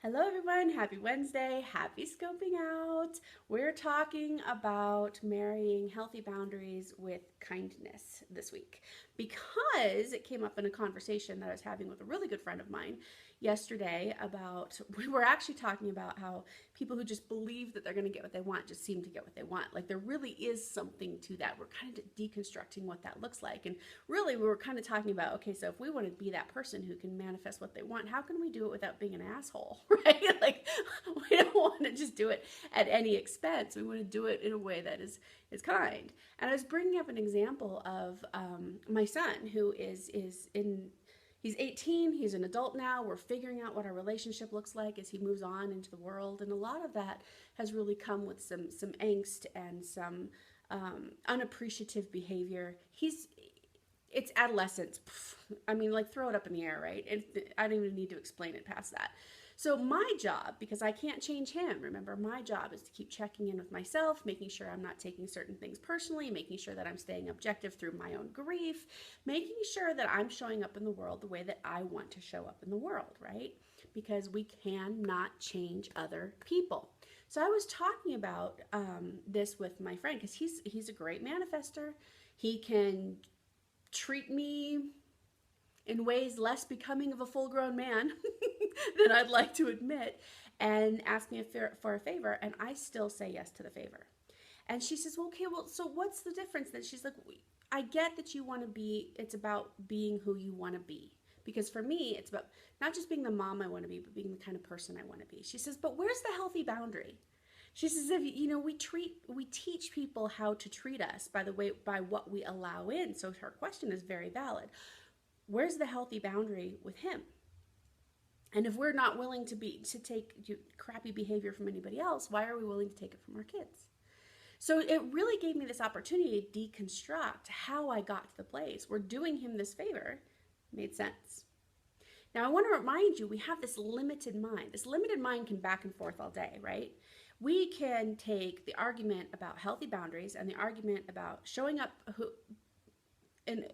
Hello everyone, happy Wednesday, happy scoping out. We're talking about marrying healthy boundaries with kindness this week because it came up in a conversation that I was having with a really good friend of mine yesterday about, we were actually talking about how people who just believe that they're going to get what they want just seem to get what they want. Like there really is something to that. We're kind of deconstructing what that looks like. And really we were kind of talking about, okay, so if we want to be that person who can manifest what they want, how can we do it without being an asshole, right? Like we don't want to just do it at any expense. We want to do it in a way that is kind. And I was bringing up an example of my son who is in he's 18, he's an adult now. We're figuring out what our relationship looks like as he moves on into the world. And a lot of that has really come with some angst and some unappreciative behavior. It's adolescence. I mean, like throw it up in the air, right? I don't even need to explain it past that. So my job, because I can't change him, remember, my job is to keep checking in with myself, making sure I'm not taking certain things personally, making sure that I'm staying objective through my own grief, making sure that I'm showing up in the world the way that I want to show up in the world, right? Because we cannot change other people. So I was talking about this with my friend because he's a great manifester. He can treat me in ways less becoming of a full-grown man than I'd like to admit, and ask me for a favor, and I still say yes to the favor. And she says, well, okay, well, so what's the difference then? She's like, I get that you want to be, it's about being who you want to be. Because for me, it's about not just being the mom I want to be, but being the kind of person I want to be. She says, but where's the healthy boundary? She says, if we teach people how to treat us by what we allow in. So her question is very valid. Where's the healthy boundary with him? And if we're not willing to take crappy behavior from anybody else, why are we willing to take it from our kids? So it really gave me this opportunity to deconstruct how I got to the place where doing him this favor made sense. Now I want to remind you, we have this limited mind. This limited mind can back and forth all day, right? We can take the argument about healthy boundaries and the argument about showing up in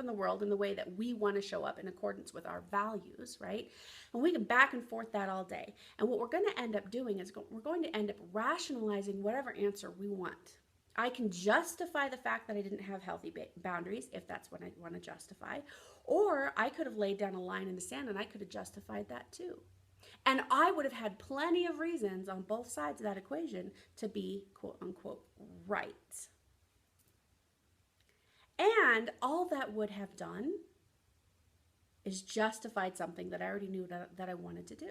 the world in the way that we want to show up in accordance with our values, right? And we can back and forth that all day. And what we're going to end up doing is we're going to end up rationalizing whatever answer we want. I can justify the fact that I didn't have healthy boundaries if that's what I want to justify. Or I could have laid down a line in the sand and I could have justified that too. And I would have had plenty of reasons on both sides of that equation to be quote unquote right. And all that would have done is justified something that I already knew that I wanted to do.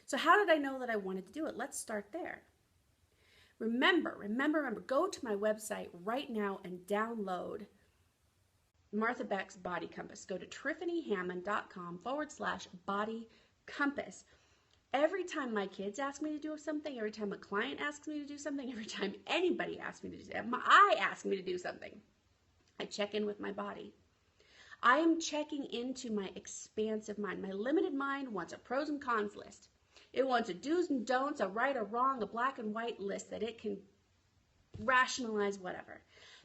So how did I know that I wanted to do it? Let's start there. Remember, go to my website right now and download Martha Beck's Body Compass. Go to tiffanyhammond.com/body compass. Every time my kids ask me to do something, every time a client asks me to do something, every time anybody asks me to do something, I ask me to do something, I check in with my body. I am checking into my expansive mind. My limited mind wants a pros and cons list. It wants a do's and don'ts, a right or wrong, a black and white list that it can rationalize whatever.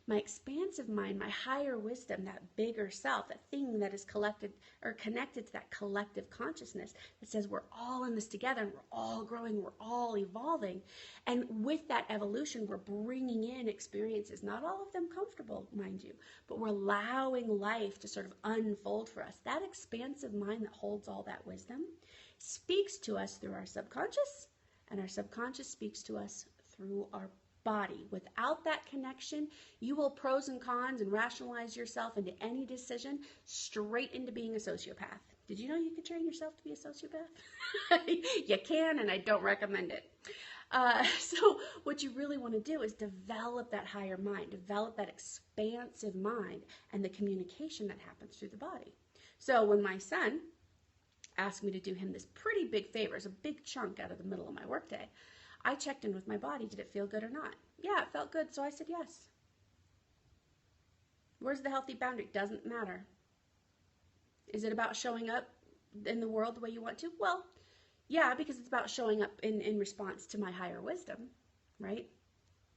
My expansive mind, my higher wisdom, that bigger self, that thing that is collected or connected to that collective consciousness that says we're all in this together and we're all growing, we're all evolving. And with that evolution, we're bringing in experiences, not all of them comfortable, mind you, but we're allowing life to sort of unfold for us. That expansive mind that holds all that wisdom speaks to us through our subconscious, and our subconscious speaks to us through our body. Without that connection, you will pros and cons and rationalize yourself into any decision straight into being a sociopath. Did you know you could train yourself to be a sociopath? You can, and I don't recommend it. So what you really want to do is develop that higher mind, develop that expansive mind and the communication that happens through the body. So when my son asked me to do him this pretty big favor, it's a big chunk out of the middle of my workday, I checked in with my body. Did it feel good or not? Yeah, it felt good, so I said yes. Where's the healthy boundary? Doesn't matter. Is it about showing up in the world the way you want to? Well, yeah, because it's about showing up in response to my higher wisdom, right?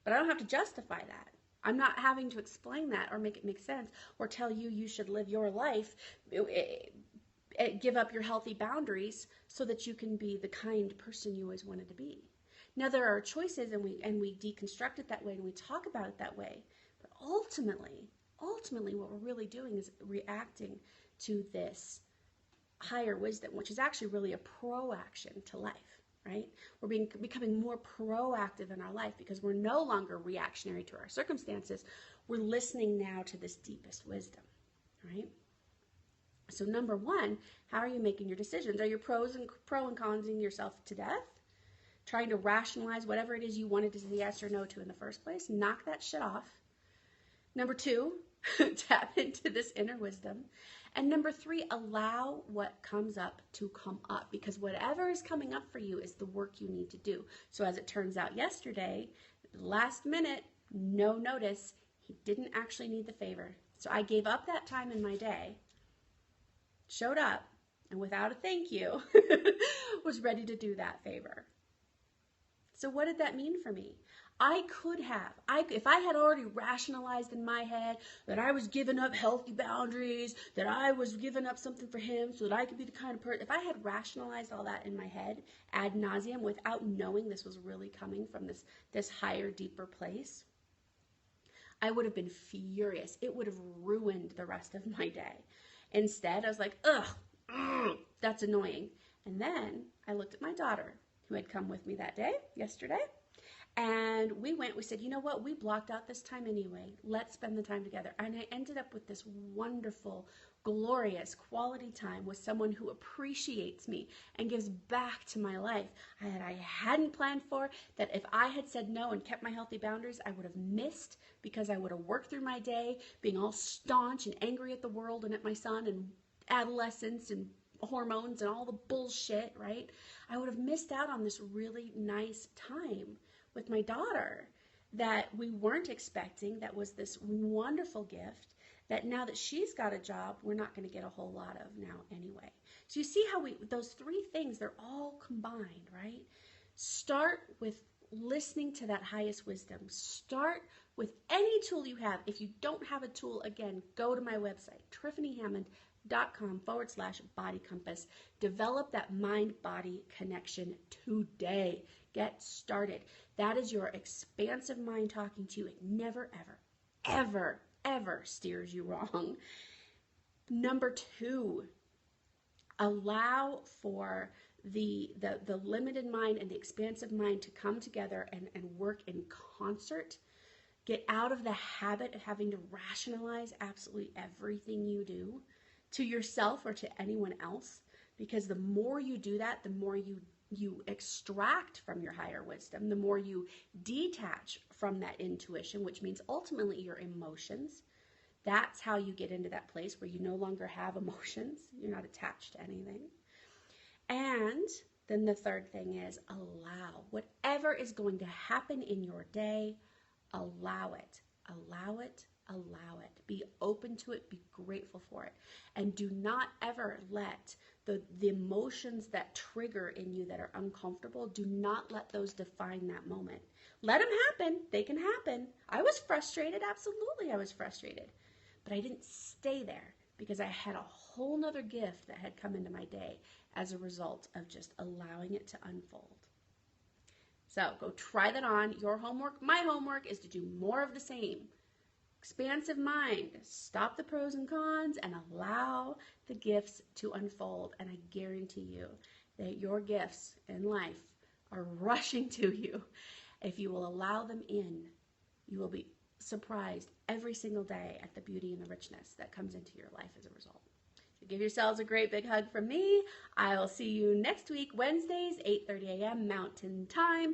But I don't have to justify that. I'm not having to explain that or make it make sense or tell you should live your life give up your healthy boundaries so that you can be the kind person you always wanted to be. Now there are choices, and we deconstruct it that way, and we talk about it that way. But ultimately, what we're really doing is reacting to this higher wisdom, which is actually really a proaction to life, right? We're becoming more proactive in our life because we're no longer reactionary to our circumstances. We're listening now to this deepest wisdom, right? So number one, how are you making your decisions? Are you pro and consing yourself to death? Trying to rationalize whatever it is you wanted to say yes or no to in the first place? Knock that shit off. Number two, tap into this inner wisdom. And number three, allow what comes up to come up, because whatever is coming up for you is the work you need to do. So as it turns out yesterday, last minute, no notice, he didn't actually need the favor. So I gave up that time in my day, showed up, and without a thank you, was ready to do that favor. So what did that mean for me? I could have, if I had already rationalized in my head that I was giving up healthy boundaries, that I was giving up something for him so that I could be the kind of person, if I had rationalized all that in my head ad nauseum without knowing this was really coming from this higher, deeper place, I would have been furious. It would have ruined the rest of my day. Instead, I was like, ugh, that's annoying. And then I looked at my daughter, who had come with me that day, yesterday, and we said, you know what, we blocked out this time anyway. Let's spend the time together. And I ended up with this wonderful, glorious quality time with someone who appreciates me and gives back to my life that I hadn't planned for, that if I had said no and kept my healthy boundaries, I would have missed, because I would have worked through my day being all staunch and angry at the world and at my son and adolescence and hormones and all the bullshit, right? I would have missed out on this really nice time with my daughter that we weren't expecting, that was this wonderful gift that now that she's got a job, we're not going to get a whole lot of now anyway. So you see how those three things, they're all combined, right? Start with listening to that highest wisdom. Start with any tool you have. If you don't have a tool, again, go to my website, tiffanyhammond.com/body compass. Develop that mind-body connection today. Get started. That is your expansive mind talking to you. It never, ever, ever, ever steers you wrong. Number two, allow for the limited mind and the expansive mind to come together and work in concert. Get out of the habit of having to rationalize absolutely everything you do to yourself or to anyone else, because the more you do that, the more you extract from your higher wisdom, the more you detach from that intuition, which means ultimately your emotions. That's how you get into that place where you no longer have emotions. You're not attached to anything. And then the third thing is allow. Whatever is going to happen in your day, allow it. Allow it. Allow it. Be open to it. Be grateful for it. And do not ever let the emotions that trigger in you that are uncomfortable, do not let those define that moment. Let them happen. They can happen. I was frustrated. Absolutely, I was frustrated. But I didn't stay there because I had a whole nother gift that had come into my day as a result of just allowing it to unfold. So go try that on. Your homework, my homework, is to do more of the same. Expansive mind, stop the pros and cons and allow the gifts to unfold. And I guarantee you that your gifts in life are rushing to you. If you will allow them in, you will be surprised every single day at the beauty and the richness that comes into your life as a result. So give yourselves a great big hug from me. I will see you next week, Wednesdays, 8:30 a.m. Mountain Time.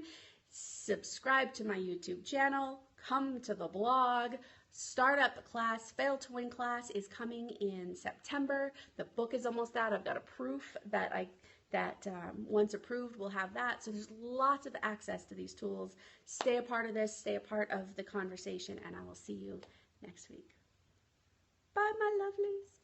Subscribe to my YouTube channel. Come to the blog. Start up the class. Fail to Win class is coming in September. The book is almost out. I've got a proof that once approved, we'll have that. So there's lots of access to these tools. Stay a part of this. Stay a part of the conversation, and I will see you next week. Bye, my lovelies.